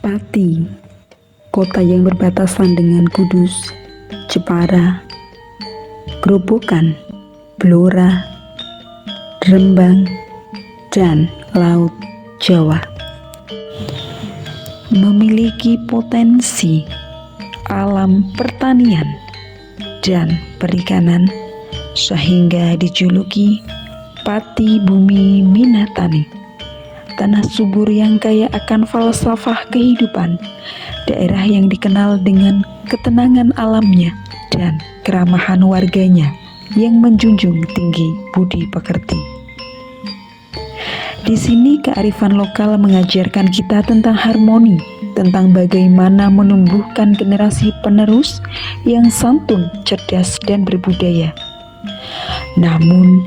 Pati, kota yang berbatasan dengan Kudus, Jepara, Grobogan, Blora, Rembang, dan Laut Jawa. Memiliki potensi alam pertanian dan perikanan sehingga dijuluki Pati Bumi Minatani. Tanah subur yang kaya akan falsafah kehidupan, daerah yang dikenal dengan ketenangan alamnya dan keramahan warganya yang menjunjung tinggi budi pekerti. Di sini kearifan lokal mengajarkan kita tentang harmoni, tentang bagaimana menumbuhkan generasi penerus yang santun, cerdas, dan berbudaya. Namun,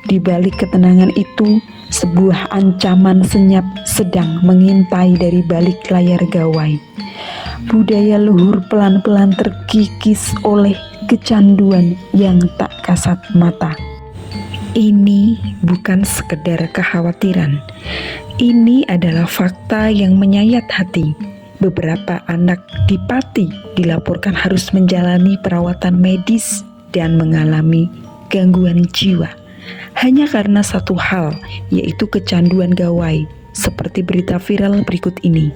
di balik ketenangan itu, sebuah ancaman senyap sedang mengintai dari balik layar gawai. Budaya luhur pelan-pelan terkikis oleh kecanduan yang tak kasat mata. Ini bukan sekedar kekhawatiran. Ini adalah fakta yang menyayat hati. Beberapa anak di Pati dilaporkan harus menjalani perawatan medis dan mengalami gangguan jiwa hanya karena satu hal, yaitu kecanduan gawai, seperti berita viral berikut ini.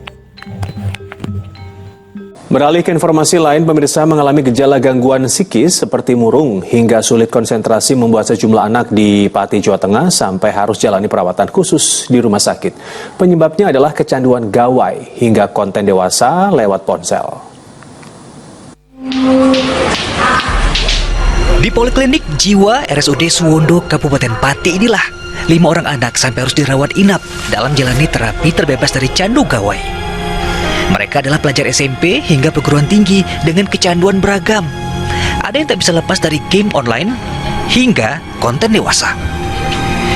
Beralih ke informasi lain, pemirsa mengalami gejala gangguan psikis seperti murung hingga sulit konsentrasi membuat sejumlah anak di Pati, Jawa Tengah sampai harus jalani perawatan khusus di rumah sakit. Penyebabnya adalah kecanduan gawai hingga konten dewasa lewat ponsel. Di Poliklinik Jiwa RSUD Suwondo, Kabupaten Pati inilah 5 orang anak sampai harus dirawat inap dalam jalani terapi terbebas dari candu gawai. Mereka adalah pelajar SMP hingga perguruan tinggi dengan kecanduan beragam. Ada yang tak bisa lepas dari game online hingga konten dewasa.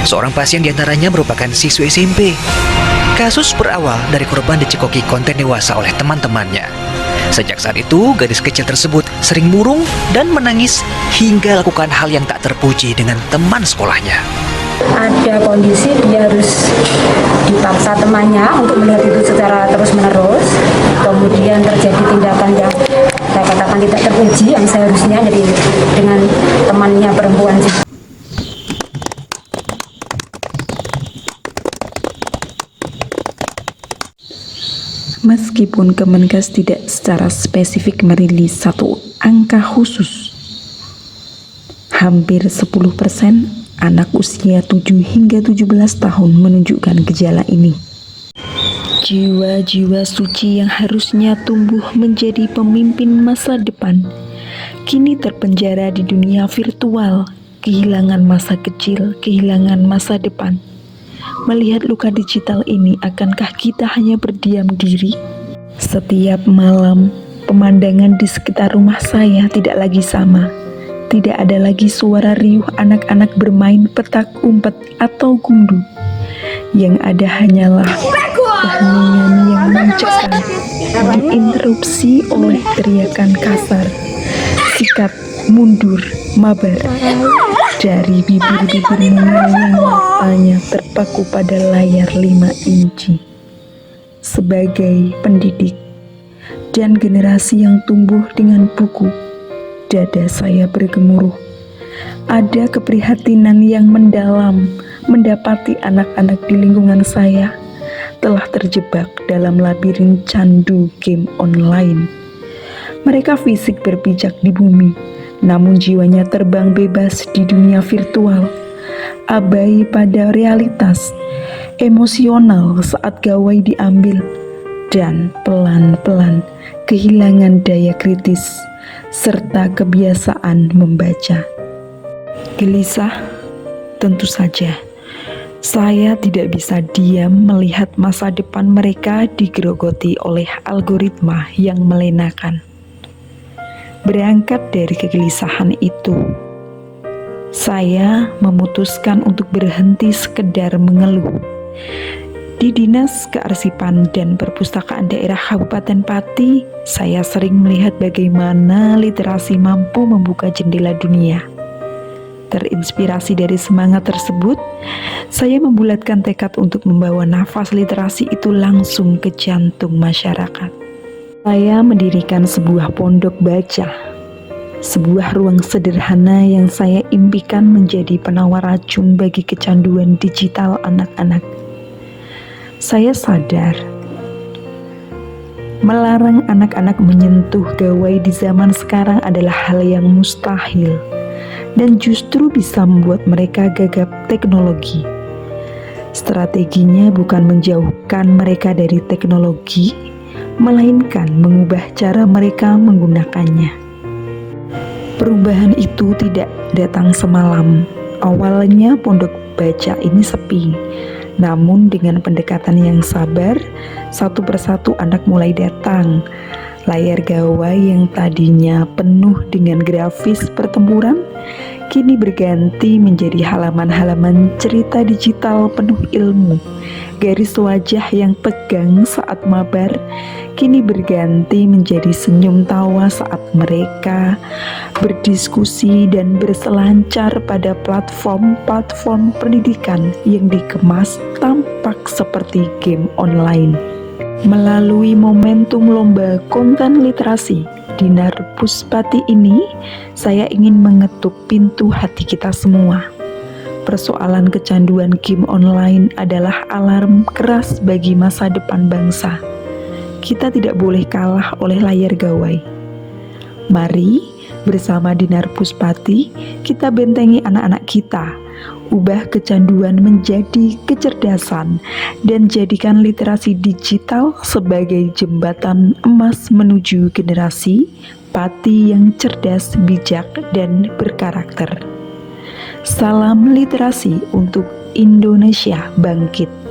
Seorang pasien diantaranya merupakan siswa SMP. Kasus berawal dari korban dicekoki konten dewasa oleh teman-temannya. Sejak saat itu, gadis kecil tersebut sering murung dan menangis hingga lakukan hal yang tak terpuji dengan teman sekolahnya. Ada kondisi dia harus dipaksa temannya untuk melihat itu secara terus-menerus. Kemudian terjadi tindakan yang saya katakan tidak terpuji yang seharusnya jadi dengan temannya perempuan. Meskipun Kemenkes tidak secara spesifik merilis satu angka khusus, hampir 10% anak usia 7 hingga 17 tahun menunjukkan gejala ini. Jiwa-jiwa suci yang harusnya tumbuh menjadi pemimpin masa depan, kini terpenjara di dunia virtual, kehilangan masa kecil, kehilangan masa depan. Melihat luka digital ini, akankah kita hanya berdiam diri? Setiap malam, pemandangan di sekitar rumah saya tidak lagi sama. Tidak ada lagi suara riuh anak-anak bermain petak umpet atau gundu. Yang ada hanyalah keheningan yang mencekam, diinterupsi oleh teriakan kasar, sikat, mundur, mabar dari bibir-bibir Mia yang matanya terpaku pada layar 5 inci. Sebagai pendidik dan generasi yang tumbuh dengan buku, dada saya bergemuruh. Ada keprihatinan yang mendalam mendapati anak-anak di lingkungan saya telah terjebak dalam labirin candu game online. Mereka fisik berpijak di bumi, namun jiwanya terbang bebas di dunia virtual, abai pada realitas, emosional saat gawai diambil, dan pelan-pelan kehilangan daya kritis, serta kebiasaan membaca. Gelisah? Tentu saja. Saya tidak bisa diam melihat masa depan mereka digerogoti oleh algoritma yang melenakan. Berangkat dari kegelisahan itu, saya memutuskan untuk berhenti sekedar mengeluh. Di Dinas Kearsipan dan Perpustakaan Daerah Kabupaten Pati, saya sering melihat bagaimana literasi mampu membuka jendela dunia. Terinspirasi dari semangat tersebut, saya membulatkan tekad untuk membawa nafas literasi itu langsung ke jantung masyarakat. Saya mendirikan sebuah pondok baca, sebuah ruang sederhana yang saya impikan menjadi penawar racun bagi kecanduan digital anak-anak. Saya sadar, melarang anak-anak menyentuh gawai di zaman sekarang adalah hal yang mustahil dan justru bisa membuat mereka gagap teknologi. Strateginya bukan menjauhkan mereka dari teknologi, melainkan mengubah cara mereka menggunakannya. Perubahan itu tidak datang semalam. Awalnya pondok baca ini sepi, namun dengan pendekatan yang sabar, satu persatu anak mulai datang. Layar gawai yang tadinya penuh dengan grafis pertempuran, kini berganti menjadi halaman-halaman cerita digital penuh ilmu. Garis wajah yang tegang saat mabar, kini berganti menjadi senyum tawa saat mereka berdiskusi dan berselancar pada platform-platform pendidikan yang dikemas tampak seperti game online. Melalui momentum lomba konten literasi Dinar Puspati ini, saya ingin mengetuk pintu hati kita semua. Persoalan kecanduan game online adalah alarm keras bagi masa depan bangsa. Kita tidak boleh kalah oleh layar gawai. Mari bersama Dinar Puspati kita bentengi anak-anak kita, ubah kecanduan menjadi kecerdasan, dan jadikan literasi digital sebagai jembatan emas menuju generasi Pati yang cerdas, bijak, dan berkarakter. Salam literasi untuk Indonesia bangkit.